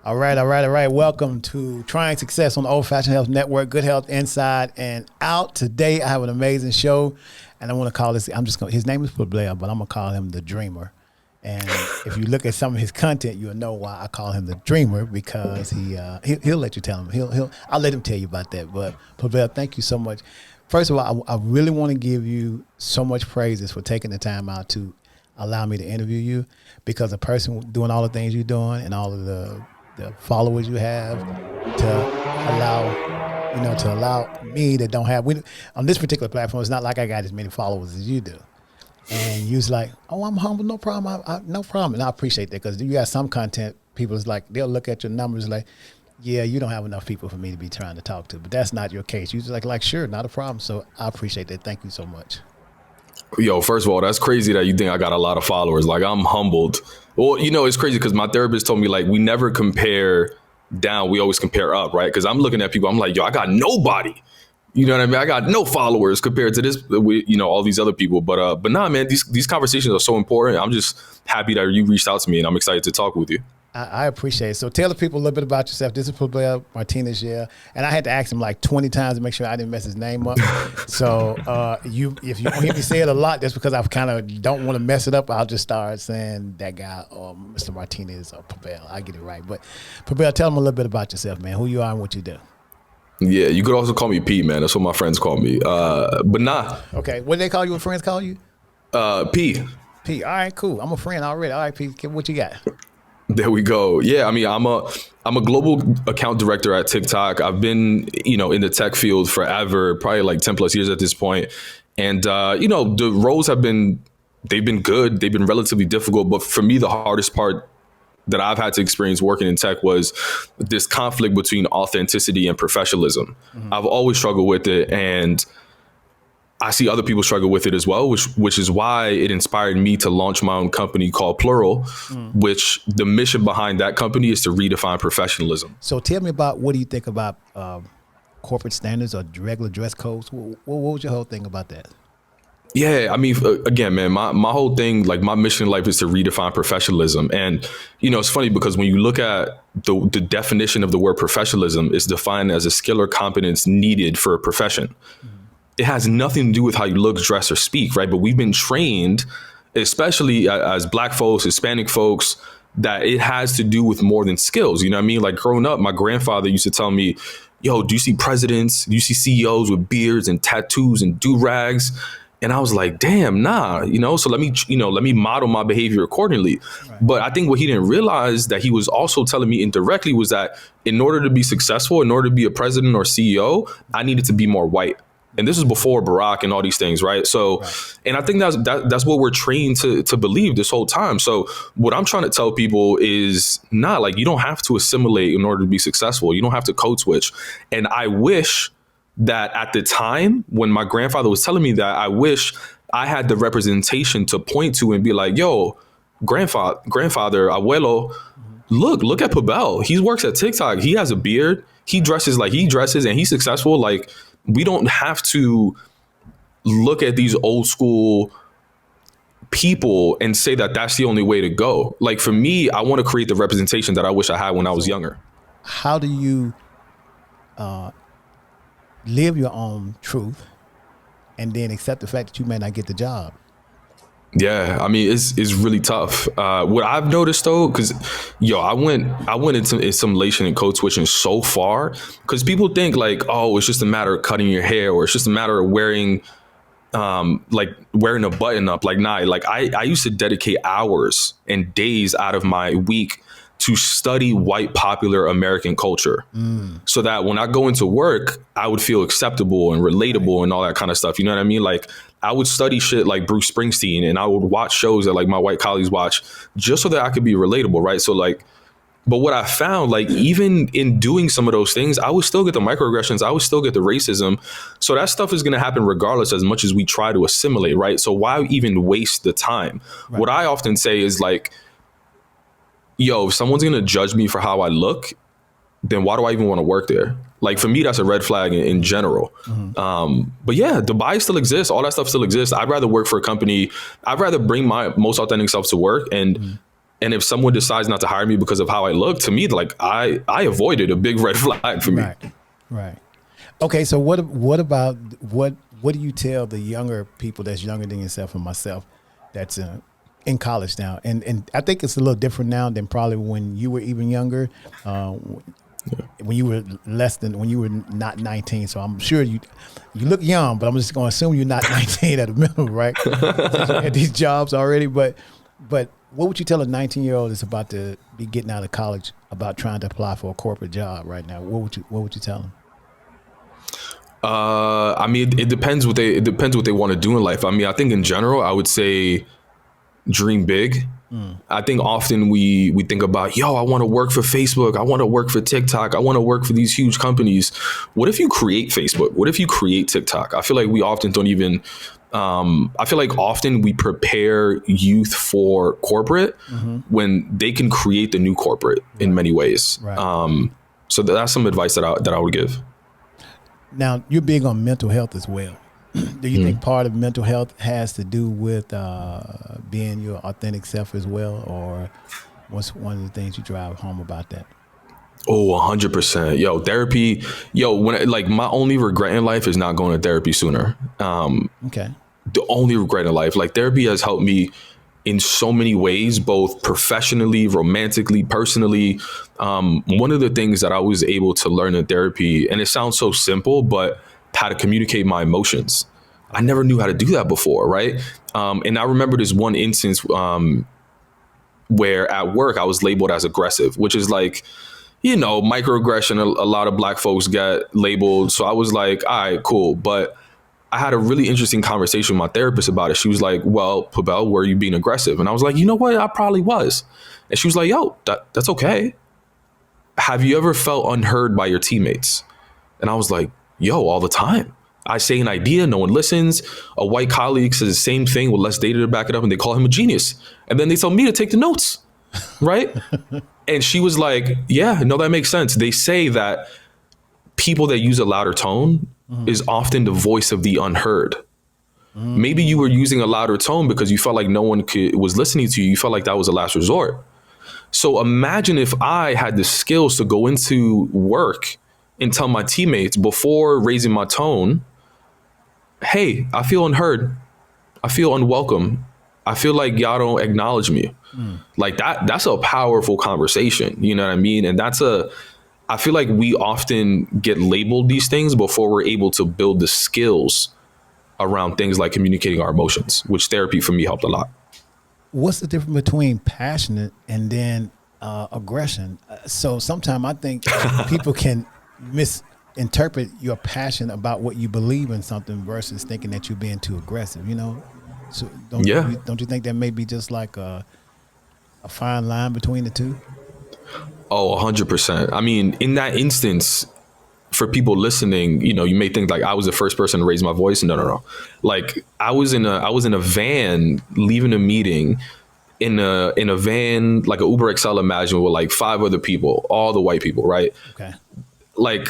All right. Welcome to Trying Success on the Old Fashioned Health Network. Good health inside and out. Today I have an amazing show, and I want to call this. His name is Pable, but I'm gonna call him the Dreamer. And if you look at some of his content, you'll know why I call him the Dreamer, because he'll let you tell him. I'll let him tell you about that. But Pable, thank you so much. First of all, I really want to give you so much praises for taking the time out to allow me to interview you, because a person doing all the things you're doing and all of the followers you have to allow me that don't have, on this particular platform, it's not like I got as many followers as you do. And you was like, oh, I'm humble, no problem, no problem. And I appreciate that, because you got some content, people is like, they'll look at your numbers like, yeah, you don't have enough people for me to be trying to talk to. But that's not your case. You just like, sure, not a problem. So I appreciate that. Thank you so much. Yo, first of all, that's crazy that you think I got a lot of followers. Like, I'm humbled. Well, it's crazy because my therapist told me, like, we never compare down. We always compare up, right? Because I'm looking at people. I'm like, yo, I got nobody. You know what I mean? I got no followers compared to this, all these other people. But nah, man, these conversations are so important. I'm just happy that you reached out to me, and I'm excited to talk with you. I appreciate it. So tell the people a little bit about yourself. This is Pable Martinez, yeah. And I had to ask him like 20 times to make sure I didn't mess his name up. So if you don't hear me say it a lot, that's because I kind of don't want to mess it up. I'll just start saying that guy, or Mr. Martinez, or Pable. I get it right. But Pable, tell them a little bit about yourself, man. Who you are and what you do. Yeah, you could also call me P, man. That's what my friends call me. But nah. Okay, what do they call you? What friends call you? P. P. All right, cool. I'm a friend already. All right, P. What you got? There we go. Yeah, I mean, I'm a global account director at TikTok. I've been, in the tech field forever, probably like 10 plus years at this point. And, the roles they've been good. They've been relatively difficult. But for me, the hardest part that I've had to experience working in tech was this conflict between authenticity and professionalism. Mm-hmm. I've always struggled with it, and I see other people struggle with it as well, which is why it inspired me to launch my own company called Plural, which the mission behind that company is to redefine professionalism. So tell me about, what do you think about corporate standards or regular dress codes? What was your whole thing about that? Yeah, I mean, again, man, my whole thing, like my mission in life is to redefine professionalism. And, it's funny because when you look at the definition of the word professionalism, it's defined as a skill or competence needed for a profession. Mm-hmm. It has nothing to do with how you look, dress, or speak, right? But we've been trained, especially as Black folks, Hispanic folks, that it has to do with more than skills. You know what I mean? Like growing up, my grandfather used to tell me, yo, do you see presidents? Do you see CEOs with beards and tattoos and do-rags? And I was like, damn, nah, so let me model my behavior accordingly. Right. But I think what he didn't realize that he was also telling me indirectly was that in order to be successful, in order to be a president or CEO, I needed to be more white. And this is before Barack and all these things, right? So, right. And I think that's what we're trained to believe this whole time. So what I'm trying to tell people is not like, you don't have to assimilate in order to be successful. You don't have to code switch. And I wish that at the time when my grandfather was telling me that, I wish I had the representation to point to and be like, yo, grandfather, abuelo, look at Pable. He works at TikTok. He has a beard. He dresses like he dresses, and he's successful. Like, we don't have to look at these old school people and say that that's the only way to go. Like, for me, I want to create the representation that I wish I had when I was younger. How do you live your own truth and then accept the fact that you may not get the job? Yeah, I mean, it's really tough. What I've noticed though, because I went into assimilation and code switching so far, because people think like, oh, it's just a matter of cutting your hair, or it's just a matter of wearing a button up. Like, nah, like I used to dedicate hours and days out of my week to study white popular American culture, so that when I go into work, I would feel acceptable and relatable and all that kind of stuff. You know what I mean? Like, I would study shit like Bruce Springsteen, and I would watch shows that like my white colleagues watch, just so that I could be relatable, right? So like, but what I found, like, even in doing some of those things, I would still get the microaggressions, I would still get the racism. So that stuff is going to happen regardless, as much as we try to assimilate, right? So why even waste the time? Right. What I often say is like, yo, if someone's going to judge me for how I look, then why do I even want to work there? Like, for me, that's a red flag in general. Mm-hmm. But yeah, the bias still exists. All that stuff still exists. I'd rather work for a company. I'd rather bring my most authentic self to work. And And if someone decides not to hire me because of how I look, to me, like I avoided a big red flag for me. Right. Right. Okay. So what about what do you tell the younger people that's younger than yourself and myself that's in college now? And I think it's a little different now than probably when you were even younger. When you were when you were not 19. So I'm sure you look young, but I'm just going to assume you're not 19 at a minimum, right? At these jobs already. But what would you tell a 19-year-old that's about to be getting out of college about trying to apply for a corporate job right now? What would you tell them? I mean, it depends what they want to do in life. I mean, I think in general, I would say dream big. I think often we think about, I want to work for Facebook. I want to work for TikTok. I want to work for these huge companies. What if you create Facebook? What if you create TikTok? I feel like we often don't even, I feel like often we prepare youth for corporate when they can create the new corporate in many ways. Right. So that's some advice that I would give. Now, you're big on mental health as well. Do you think part of mental health has to do with being your authentic self as well? Or what's one of the things you drive home about that? Oh, 100%. Yo, therapy. When my only regret in life is not going to therapy sooner. Okay. The only regret in life, like therapy has helped me in so many ways, both professionally, romantically, personally. One of the things that I was able to learn in therapy, and it sounds so simple, but how to communicate my emotions. I never knew how to do that before, right? And I remember this one instance where at work I was labeled as aggressive, which is like, microaggression. A lot of Black folks get labeled. So I was like, all right, cool. But I had a really interesting conversation with my therapist about it. She was like, well, Pable, were you being aggressive? And I was like, you know what? I probably was. And she was like, yo, that's okay. Have you ever felt unheard by your teammates? And I was like, yo, all the time. I say an idea, no one listens. A white colleague says the same thing with less data to back it up, and they call him a genius. And then they tell me to take the notes, right? And she was like, yeah, no, that makes sense. They say that people that use a louder tone is often the voice of the unheard. Maybe you were using a louder tone because you felt like no one was listening to you. You felt like that was a last resort. So imagine if I had the skills to go into work and tell my teammates before raising my tone, hey, I feel unheard. I feel unwelcome. I feel like y'all don't acknowledge me. Like that's a powerful conversation. You know what I mean? And I feel like we often get labeled these things before we're able to build the skills around things like communicating our emotions, which therapy for me helped a lot. What's the difference between passionate and then aggression? So sometimes I think people can misinterpret your passion about what you believe in something versus thinking that you're being too aggressive, So don't you think that may be just like a fine line between the two? Oh, 100%. I mean, in that instance, for people listening, you may think like I was the first person to raise my voice. No. Like I was in a van leaving a meeting in a van, like a Uber XL, imagine, with like 5 other people, all the white people, right? Okay. Like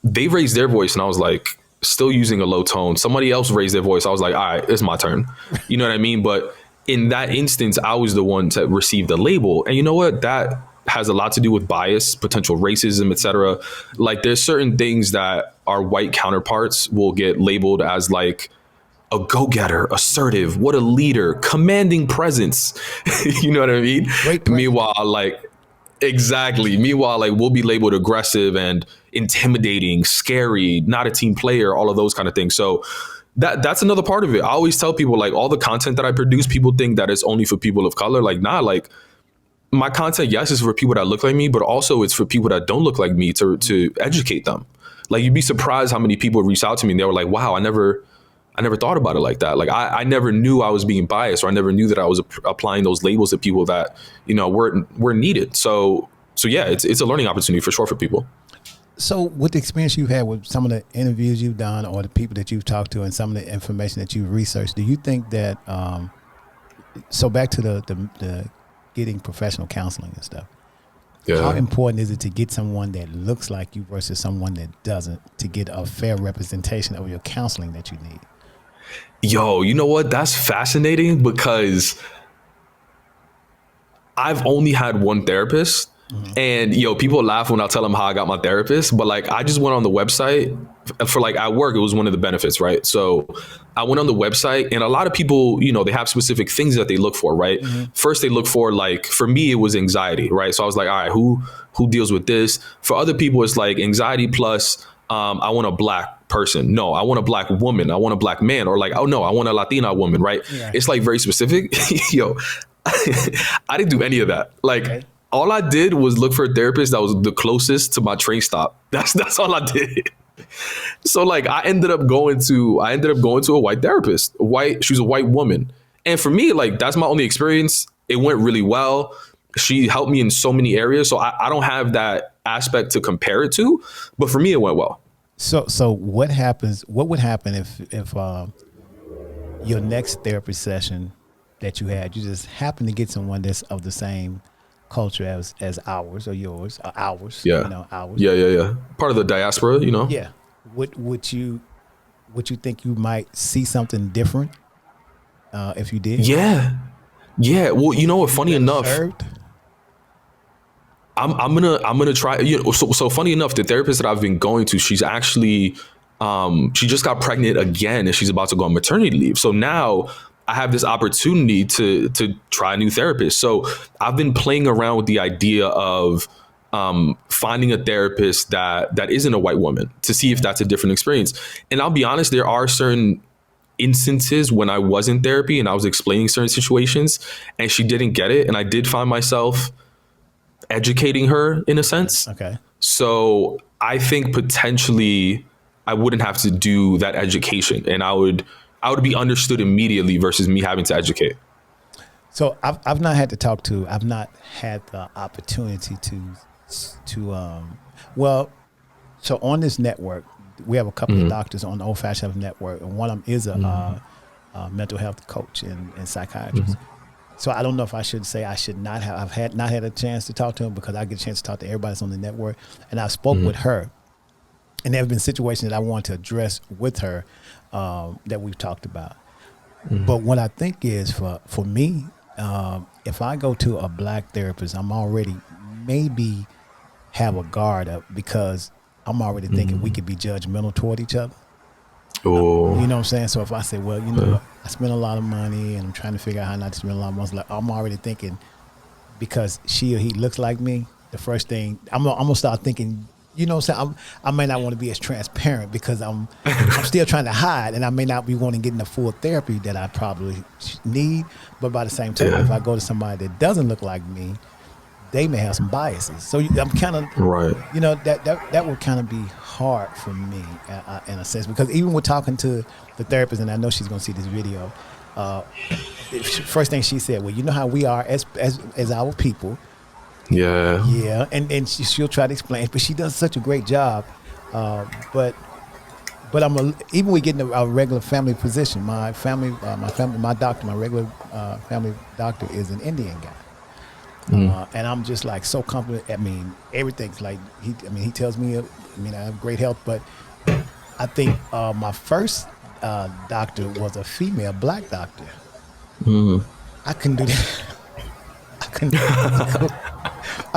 they raised their voice and I was like still using a low tone. Somebody else raised their voice. I was like, all right, it's my turn. You know what I mean? But in that instance, I was the one to receive the label. And you know what? That has a lot to do with bias, potential racism, etc. Like there's certain things that our white counterparts will get labeled as like a go-getter, assertive, what a leader, commanding presence. You know what I mean? Meanwhile, like we'll be labeled aggressive and intimidating, scary, not a team player, all of those kind of things. So that's another part of it. I always tell people like all the content that I produce, people think that it's only for people of color. Like, nah, like my content, yes, is for people that look like me, but also it's for people that don't look like me to educate them. Like you'd be surprised how many people reach out to me and they were like, wow, I never thought about it like that. Like I never knew I was being biased, or I never knew that I was applying those labels to people that, were needed. So yeah, it's a learning opportunity for sure for people. So with the experience you've had with some of the interviews you've done or the people that you've talked to and some of the information that you've researched, do you think that, so back to the getting professional counseling and stuff, how important is it to get someone that looks like you versus someone that doesn't, to get a fair representation of your counseling that you need? Yo, you know what? That's fascinating because I've only had one therapist, and people laugh when I tell them how I got my therapist, but like I just went on the website for like at work, it was one of the benefits, right? So I went on the website, and a lot of people, they have specific things that they look for, right? First, they look for, like, for me, it was anxiety, right? So I was like, all right, who deals with this? For other people, it's like anxiety plus I want a black person. No, I want a black woman. I want a black man. Or like, oh no, I want a Latina woman, right? Yeah. It's like very specific. I didn't do any of that. Like, okay. All I did was look for a therapist that was the closest to my train stop. That's all I did. So like I ended up going to a white therapist. She was a white woman. And for me, like, that's my only experience. It went really well. She helped me in so many areas. So I don't have that aspect to compare it to, but for me, it went well. So what would happen if your next therapy session that you had, you just happen to get someone that's of the same culture as ours or yours, or ours? Yeah. Ours. Yeah. Part of the diaspora, Yeah. Would you think you might see something different if you did? Yeah. Well, funny enough, I'm gonna try. So funny enough, the therapist that I've been going to, she's actually she just got pregnant again, and she's about to go on maternity leave. So now I have this opportunity to try a new therapist. So I've been playing around with the idea of finding a therapist that isn't a white woman, to see if that's a different experience. And I'll be honest, there are certain instances when I was in therapy and I was explaining certain situations and she didn't get it, and I did find myself educating her in a sense. Okay. So I think potentially I wouldn't have to do that education, and I would be understood immediately versus me having to educate. So I've not had the opportunity so on this network, we have a couple of doctors on the Old Fashioned Health Network, and one of them is a mental health coach and psychiatrist. So I don't know if I should say I should not have. I've not had a chance to talk to him, because I get a chance to talk to everybody that's on the network. And I spoke with her, and there have been situations that I want to address with her that we've talked about. But what I think is for me, if I go to a black therapist, I'm already maybe have a guard up, because I'm already thinking we could be judgmental toward each other. Oh. You know what I'm saying? So if I say, well, what, I spend a lot of money and I'm trying to figure out how not to spend a lot of money, like, I'm already thinking, because she or he looks like me, the first thing I'm gonna start thinking, you know what I'm saying? I may not want to be as transparent, because I'm still trying to hide, and I may not be wanting to get in the full therapy that I probably need. But by the same time, if I go to somebody that doesn't look like me, they may have some biases. So I'm kind of right. That would kind of be hard for me in a sense, because even with talking to the therapist, and I know she's going to see this video, first thing she said, well, you know how we are as our people. Yeah, and she'll try to explain, but she does such a great job. But even we get in a regular family physician. My doctor, my regular family doctor is an Indian guy. And I'm just like so comfortable. I mean, everything's like he tells me, I have great health, but I think my first doctor was a female black doctor. I couldn't do that. I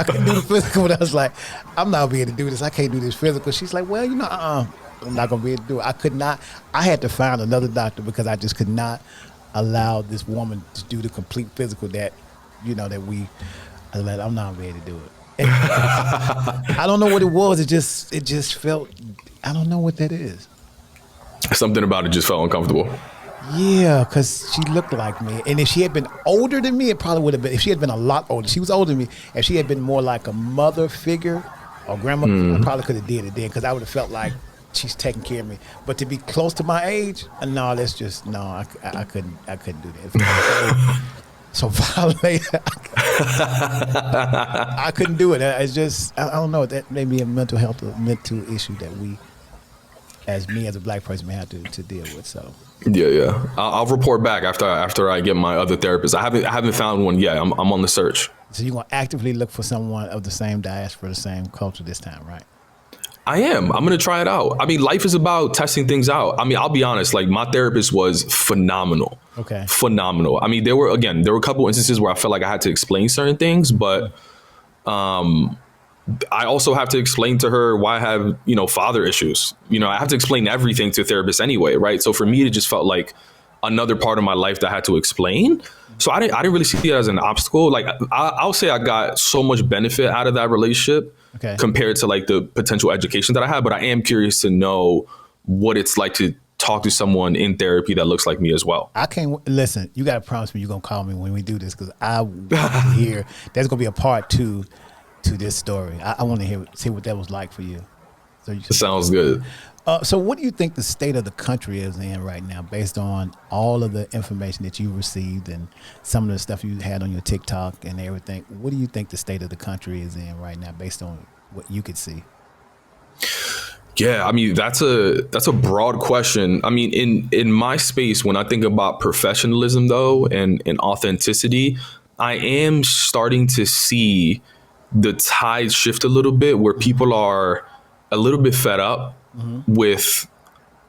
couldn't do the physical, but I was like, I'm not being able to do this. I can't do this physical. She's like, well, I'm not going to be able to do it. I could not. I had to find another doctor, because I just could not allow this woman to do the complete physical that I'm not ready to do it. And I don't know what it was. It just felt, I don't know what that is. Something about it just felt uncomfortable. Yeah, because she looked like me. And if she had been older than me, it probably would have been. If she had been a lot older, she was older than me. If she had been more like a mother figure or grandma, I probably could have did it then, because I would have felt like she's taking care of me. But to be close to my age, no, that's just, no, I couldn't do that. So violated, I couldn't do it. It's just, I don't know, that may be a mental issue that we, as a black person, may have to deal with. So yeah. I'll report back after I get my other therapist. I haven't found one yet. I'm on the search. So you're gonna actively look for someone of the same diaspora, the same culture this time, right? I am. I'm going to try it out. I mean, life is about testing things out. I mean, I'll be honest, like my therapist was phenomenal. Okay. Phenomenal. I mean, there were a couple instances where I felt like I had to explain certain things, but I also have to explain to her why I have, father issues. I have to explain everything to a therapist anyway, right? So for me, it just felt like another part of my life that I had to explain. So I didn't really see it as an obstacle. Like I'll say I got so much benefit out of that relationship compared to like the potential education that I had. But I am curious to know what it's like to talk to someone in therapy that looks like me as well. I can't listen. You got to promise me you're going to call me when we do this, because I want to hear. There's going to be a part 2 to this story. I want to see what that was like for you. So Sounds good. So what do you think the state of the country is in right now, based on all of the information that you received and some of the stuff you had on your TikTok and everything? What do you think the state of the country is in right now, based on what you could see? Yeah, I mean, that's a broad question. I mean, in my space, when I think about professionalism, though, and authenticity, I am starting to see the tide shift a little bit, where people are a little bit fed up with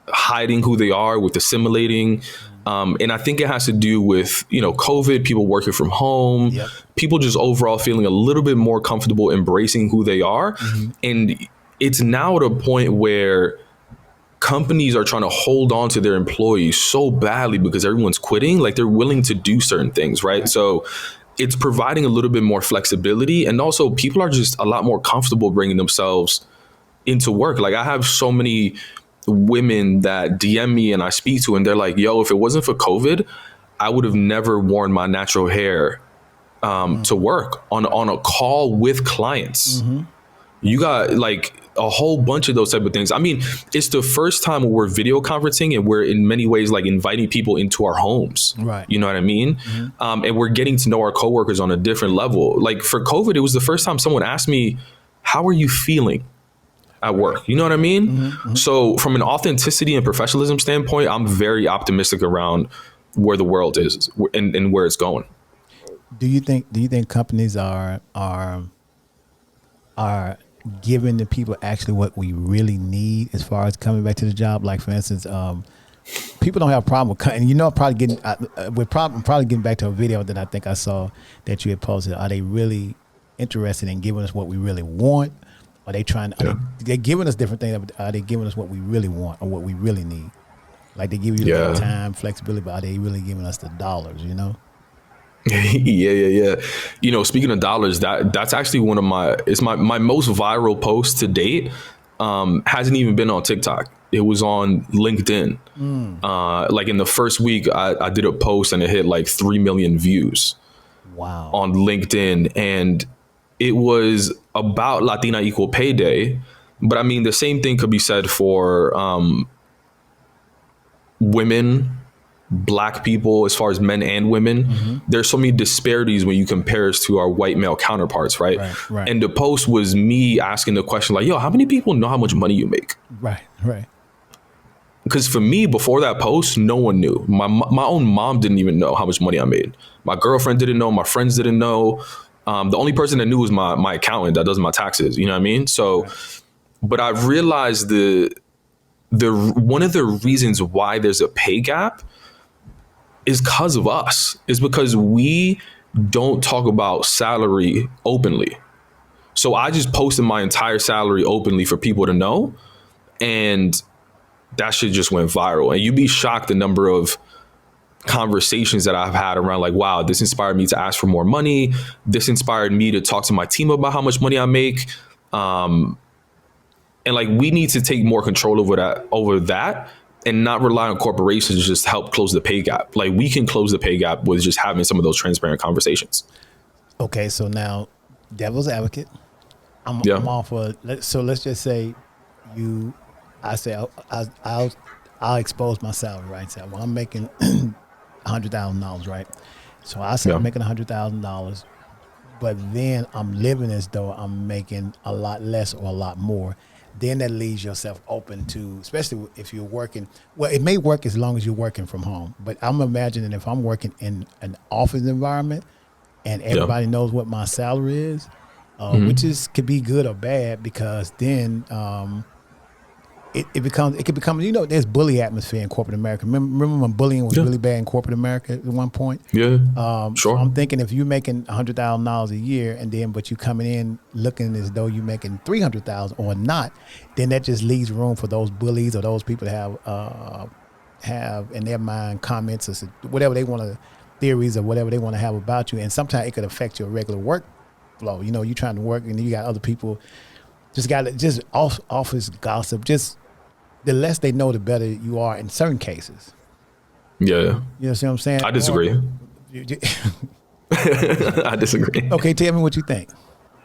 hiding who they are, with assimilating. And I think it has to do with, COVID, people working from home, people just overall feeling a little bit more comfortable embracing who they are. And it's now at a point where companies are trying to hold on to their employees so badly because everyone's quitting, like they're willing to do certain things, right? So it's providing a little bit more flexibility. And also people are just a lot more comfortable bringing themselves into work. Like I have so many women that DM me and I speak to, and they're like, yo, if it wasn't for COVID, I would have never worn my natural hair to work on a call with clients. You got like a whole bunch of those type of things. I mean, it's the first time we're video conferencing and we're in many ways like inviting people into our homes. Right. You know what I mean? And we're getting to know our coworkers on a different level. Like for COVID, it was the first time someone asked me, how are you feeling at work? You know what I mean? So from an authenticity and professionalism standpoint, I'm very optimistic around where the world is and where it's going. Do you think companies are giving the people actually what we really need as far as coming back to the job? Like for instance, people don't have a problem with cutting. We're probably getting back to a video that I think I saw that you had posted. Are they really interested in giving us what we really want? Are they trying? They're giving us different things. But are they giving us what we really want or what we really need? Like they give you the time, flexibility, but are they really giving us the dollars? Yeah. Speaking of dollars, that's actually one of my most viral post to date. Hasn't even been on TikTok. It was on LinkedIn. Like in the first week, I did a post and it hit like 3 million views. Wow. On LinkedIn, and it was about Latina Equal Pay Day. But I mean, the same thing could be said for women, Black people, as far as men and women. There's so many disparities when you compare us to our white male counterparts, right? And the post was me asking the question like, yo, how many people know how much money you make? Right. Because for me, before that post, no one knew. My own mom didn't even know how much money I made. My girlfriend didn't know. My friends didn't know. The only person that knew was my accountant that does my taxes. You know what I mean? So, but I realized the one of the reasons why there's a pay gap is because of us. Is because we don't talk about salary openly. So I just posted my entire salary openly for people to know, and that shit just went viral. And you'd be shocked the number of conversations that I've had around like, wow, this inspired me to ask for more money. This inspired me to talk to my team about how much money I make. And like, we need to take more control over that and not rely on corporations to just help close the pay gap. Like we can close the pay gap with just having some of those transparent conversations. Okay. So now devil's advocate, I'm all for, so let's just say I'll expose my salary, right? So well, I'm making $100,000, right? So I say I'm making $100,000, but then I'm living as though I'm making a lot less or a lot more. Then that leaves yourself open to, especially if you're working. Well, it may work as long as you're working from home, but I'm imagining if I'm working in an office environment and everybody knows what my salary is, which could be good or bad, because then it could become, there's bully atmosphere in corporate America. Remember when bullying was really bad in corporate America at one point? Yeah, sure. So I'm thinking if you're making $100,000 a year but you coming in looking as though you're making $300,000 or not, then that just leaves room for those bullies or those people to have in their mind comments or whatever they want to, theories or whatever they want to have about you. And sometimes it could affect your regular workflow. You're trying to work and you got other people just office gossip. Just the less they know, the better you are in certain cases. Yeah. You know what I'm saying? I disagree. I disagree. Okay, tell me what you think.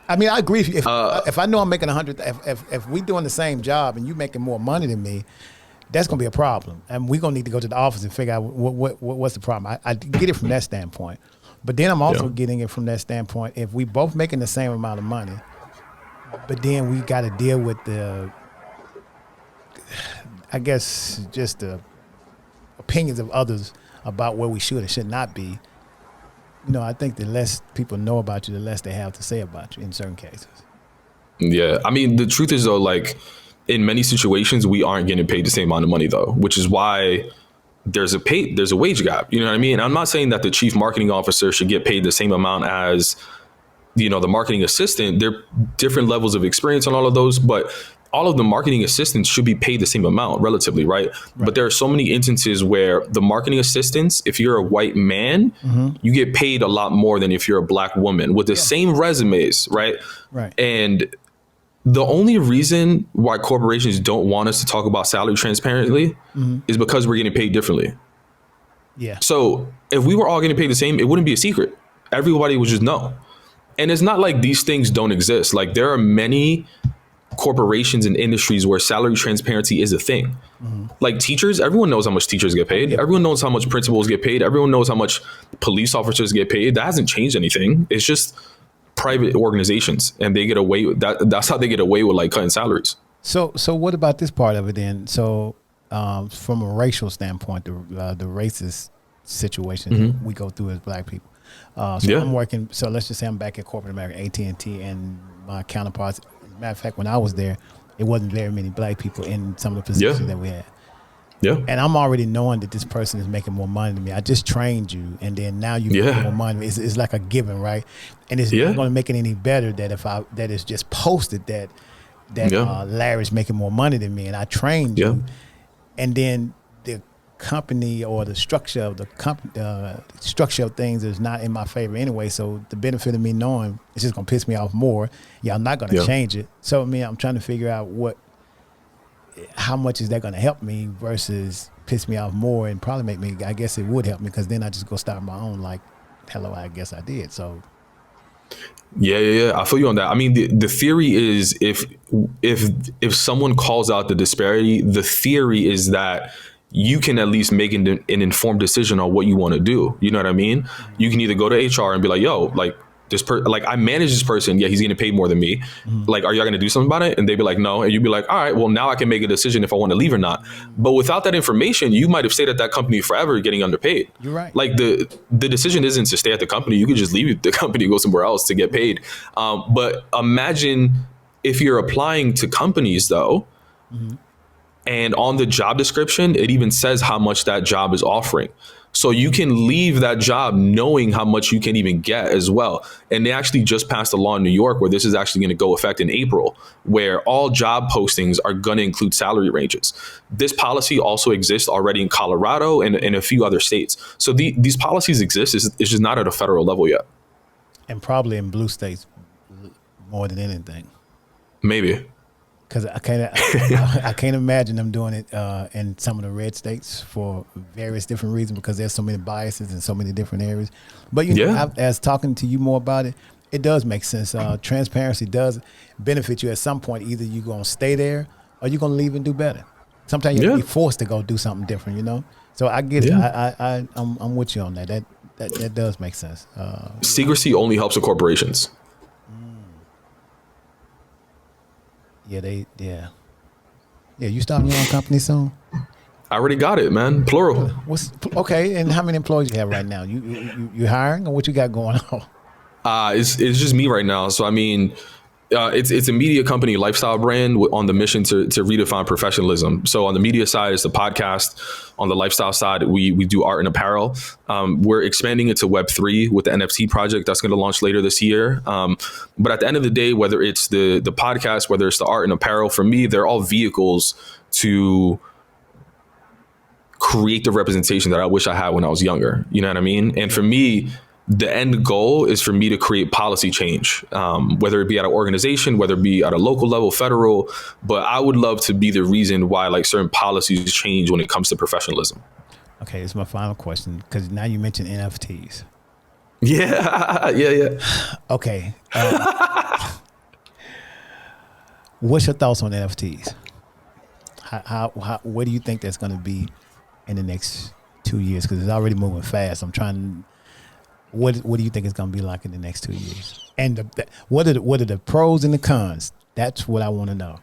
I mean, I agree. If I know I'm making 100, if we doing the same job and you making more money than me, that's gonna be a problem, and we're gonna need to go to the office and figure out what's the problem. I get it from that standpoint, but then I'm also getting it from that standpoint. If we both making the same amount of money, but then we got to deal with just the opinions of others about where we should and should not be. I think the less people know about you, the less they have to say about you in certain cases. Yeah, I mean, the truth is though, like, in many situations, we aren't getting paid the same amount of money though, which is why there's a wage gap. You know what I mean? And I'm not saying that the chief marketing officer should get paid the same amount as, the marketing assistant. There are different levels of experience on all of those, but all of the marketing assistants should be paid the same amount relatively, right? But there are so many instances where the marketing assistants, if you're a white man, you get paid a lot more than if you're a black woman with the same resumes, right? Right. And the only reason why corporations don't want us to talk about salary transparently is because we're getting paid differently. Yeah. So if we were all getting paid the same, it wouldn't be a secret. Everybody would just know. And it's not like these things don't exist. Like, there are many corporations and industries where salary transparency is a thing. Like teachers, everyone knows how much teachers get paid. Everyone knows how much principals get paid. Everyone knows how much police officers get paid. That hasn't changed anything. It's just private organizations, and they get away with that. That's how they get away with like cutting salaries. So what about this part of it then? So from a racial standpoint, the racist situation we go through as black people. I'm working. So let's just say I'm back at corporate America, AT&T, and my counterparts. As a matter of fact, when I was there, it wasn't very many black people in some of the positions that we had. Yeah. And I'm already knowing that this person is making more money than me. I just trained you, and then now you make more money. It's like a given, right? And it's not going to make it any better that it's just posted that Larry's making more money than me, and I trained you, and then the company or the structure of structure of things is not in my favor anyway. So the benefit of me knowing it's just gonna piss me off more. I'm not gonna change it. So I'm trying to figure out how much is that gonna help me versus piss me off more and probably make me. I guess it would help me because then I just go start my own. Like, hello, I guess I did. So. Yeah. I feel you on that. I mean, the theory is if someone calls out the disparity, the theory is that you can at least make an informed decision on what you want to do. You know what I mean? You can either go to HR and be like, yo, like I manage this person. Yeah, he's getting paid more than me. Like, are y'all going to do something about it? And they'd be like, no. And you'd be like, all right, well, now I can make a decision if I want to leave or not. But without that information, you might have stayed at that company forever getting underpaid. You're right. Like the decision isn't to stay at the company. You could just leave the company and go somewhere else to get paid. But imagine if you're applying to companies though, and on the job description, it even says how much that job is offering. So you can leave that job knowing how much you can even get as well. And they actually just passed a law in New York where this is actually going to go effect in April, where all job postings are going to include salary ranges. This policy also exists already in Colorado and a few other states. So these policies exist. It's just not at a federal level yet. And probably in blue states more than anything. Maybe. Because I can't imagine them doing it in some of the red states for various different reasons because there's so many biases in so many different areas. But as talking to you more about it, it does make sense. Transparency does benefit you at some point. Either you're going to stay there or you're going to leave and do better. Sometimes you're forced to go do something different, So I get it. I'm with you on that. That does make sense. Secrecy only helps the corporations. Yeah, you starting your own company soon? I already got it, man. Plural. Okay, and how many employees you have right now? You hiring or what you got going on? It's just me right now. So I mean, It's a media company lifestyle brand on the mission to redefine professionalism. So on the media side, it's the podcast. On the lifestyle side, we do art and apparel. We're expanding it to Web3 with the NFT project that's going to launch later this year. But at the end of the day, whether it's the podcast, whether it's the art and apparel, for me, they're all vehicles to create the representation that I wish I had when I was younger. You know what I mean? And for me, the end goal is for me to create policy change, whether it be at an organization, whether it be at a local level, federal. But I would love to be the reason why like certain policies change when it comes to professionalism. Okay, this is my final question because now you mentioned NFTs. Yeah. Okay. What's your thoughts on NFTs? How what do you think that's going to be in the next 2 years? Because it's already moving fast. I'm trying. What do you think it's going to be like in the next 2 years? And what are the pros and the cons? That's what I want to know.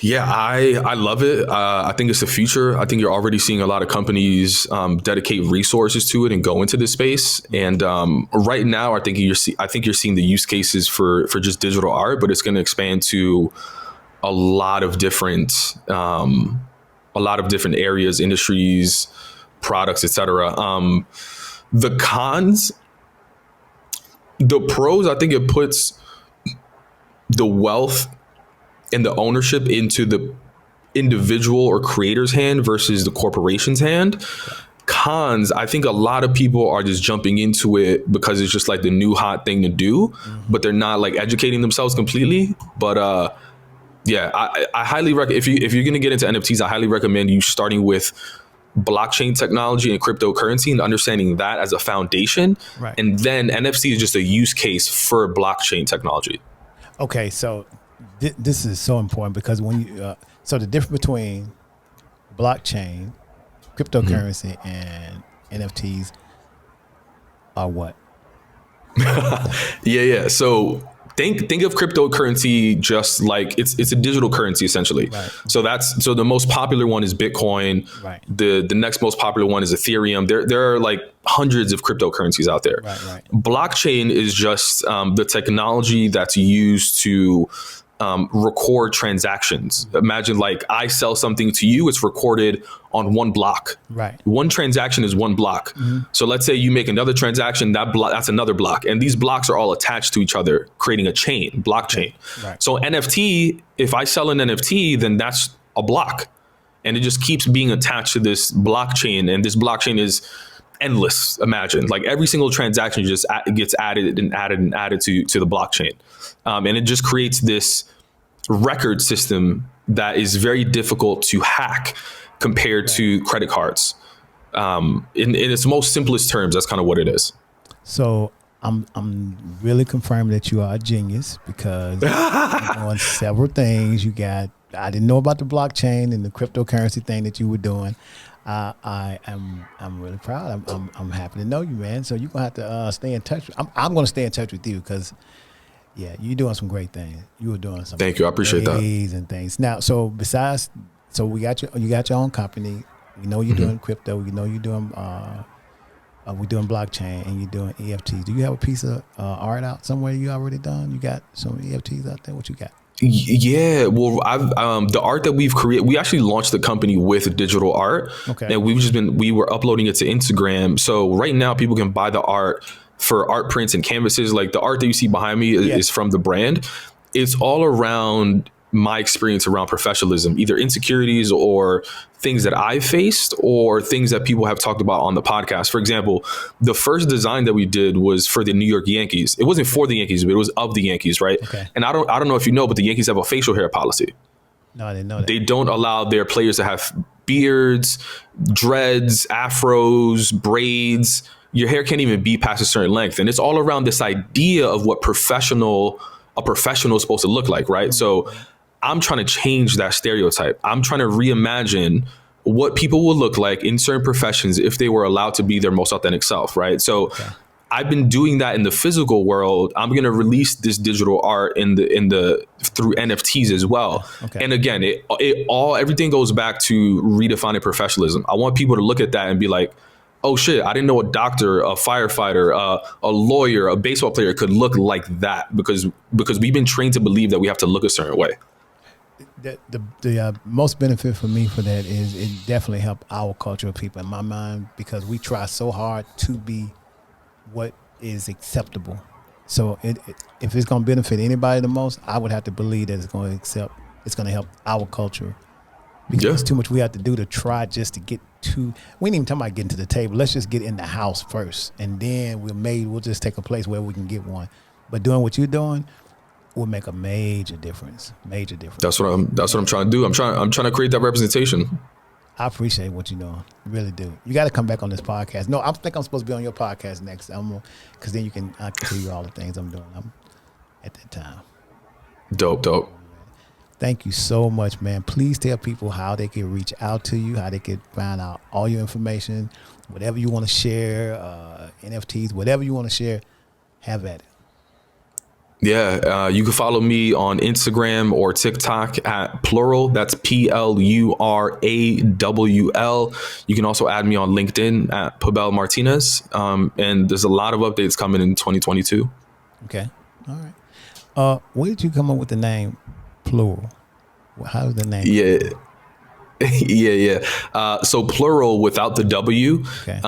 Yeah, I love it. I think it's the future. I think you're already seeing a lot of companies dedicate resources to it and go into this space. And right now, I think you're seeing the use cases for just digital art, but it's going to expand to a lot of different areas, industries, products, etc. The cons, the pros, I think it puts the wealth and the ownership into the individual or creator's hand versus the corporation's hand. Cons, I think a lot of people are just jumping into it because it's just like the new hot thing to do, but they're not like educating themselves completely. But yeah, I highly recommend, if you're going to get into NFTs, I highly recommend you starting with blockchain technology and cryptocurrency and understanding that as a foundation. Right. And then NFC is just a use case for blockchain technology. Okay, so this is so important because when you so the difference between blockchain, cryptocurrency, and NFTs are what? Yeah. So think of cryptocurrency just like it's a digital currency essentially. Right. So the most popular one is Bitcoin. Right. The next most popular one is Ethereum. There are like hundreds of cryptocurrencies out there. Right. Blockchain is just the technology that's used to record transactions. Imagine like I sell something to you, it's recorded on one block. Right. One transaction is one block. So let's say you make another transaction, that's another block. And these blocks are all attached to each other, creating a chain, blockchain. Right. So NFT, if I sell an NFT, then that's a block. And it just keeps being attached to this blockchain. And this blockchain is endless. Imagine like every single transaction just gets added to the blockchain. And it just creates this record system that is very difficult to hack compared to credit cards. In its most simplest terms, that's kind of what it is. So I'm really confirming that you are a genius because you're doing several things. I didn't know about the blockchain and the cryptocurrency thing that you were doing. I'm really proud. I'm happy to know you, man. So you're gonna have to stay in touch. I'm gonna stay in touch with you because yeah, you're doing some great things. You were doing some. Thank you. I appreciate that. And things. Now, so besides, you got your own company. We know you're doing crypto. We know you're doing we're doing blockchain and you're doing EFTs. Do you have a piece of art out somewhere you already done? You got some EFTs out there? What you got? Yeah, well, the art that we've created, we actually launched the company with digital art. Okay. And we were uploading it to Instagram. So right now people can buy the art for art prints and canvases. Like the art that you see behind me is from the brand. It's all around my experience around professionalism, either insecurities or things that I faced or things that people have talked about on the podcast. For example, the first design that we did was for the New York Yankees. It wasn't for the Yankees, but it was of the Yankees, right? Okay. And I don't know if you know, but the Yankees have a facial hair policy. No, I didn't know that. They don't allow their players to have beards, dreads, afros, braids. Your hair can't even be past a certain length. And it's all around this idea of what a professional is supposed to look like, right? So I'm trying to change that stereotype. I'm trying to reimagine what people would look like in certain professions if they were allowed to be their most authentic self, right? So I've been doing that in the physical world. I'm going to release this digital art in the through NFTs as well. Okay. And again, everything goes back to redefining professionalism. I want people to look at that and be like, oh shit, I didn't know a doctor, a firefighter, a lawyer, a baseball player could look like that, because we've been trained to believe that we have to look a certain way. The most benefit for me for that is it definitely helped our culture of people in my mind, because we try so hard to be what is acceptable. So if it's going to benefit anybody the most, I would have to believe that it's going to help our culture, because Yeah. there's too much we have to do to try just to get to. We ain't even talking about getting to the table. Let's just get in the house first, and then we'll just take a place where we can get one. But doing what you're doing will make a major difference. Major difference. That's what I'm trying to do. I'm trying to create that representation. I appreciate what you're doing. I really do. You got to come back on this podcast. No, I think I'm supposed to be on your podcast next. Because then I can tell you all the things I'm doing. I'm at that time. Dope. Thank you so much, man. Please tell people how they can reach out to you, how they can find out all your information, whatever you want to share, NFTs, whatever you want to share, have at it. Yeah, you can follow me on Instagram or TikTok at Plural. That's PLURAWL. You can also add me on LinkedIn at Pable Martinez. And there's a lot of updates coming in 2022. Okay. All right. Where did you come up with the name Plural? How does the name? Yeah. So plural without the W. Okay.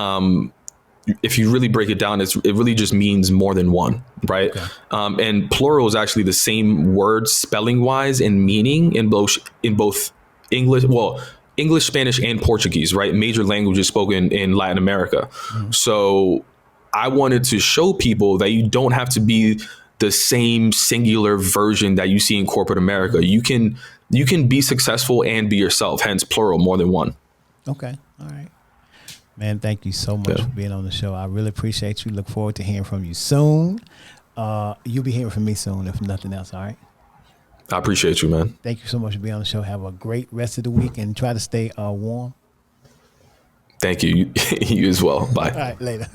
If you really break it down, it really just means more than one, right? Okay. And plural is actually the same word spelling wise and meaning in both English, Spanish, and Portuguese, right? Major languages spoken in Latin America. Mm-hmm. So I wanted to show people that you don't have to be the same singular version that you see in corporate America. You can be successful and be yourself, hence plural, more than one. Okay. All right. Man, thank you so much for being on the show. I really appreciate you. Look forward to hearing from you soon. You'll be hearing from me soon, if nothing else. All right. I appreciate you, man. Thank you so much for being on the show. Have a great rest of the week and try to stay warm. Thank you. You as well. Bye. All right. Later.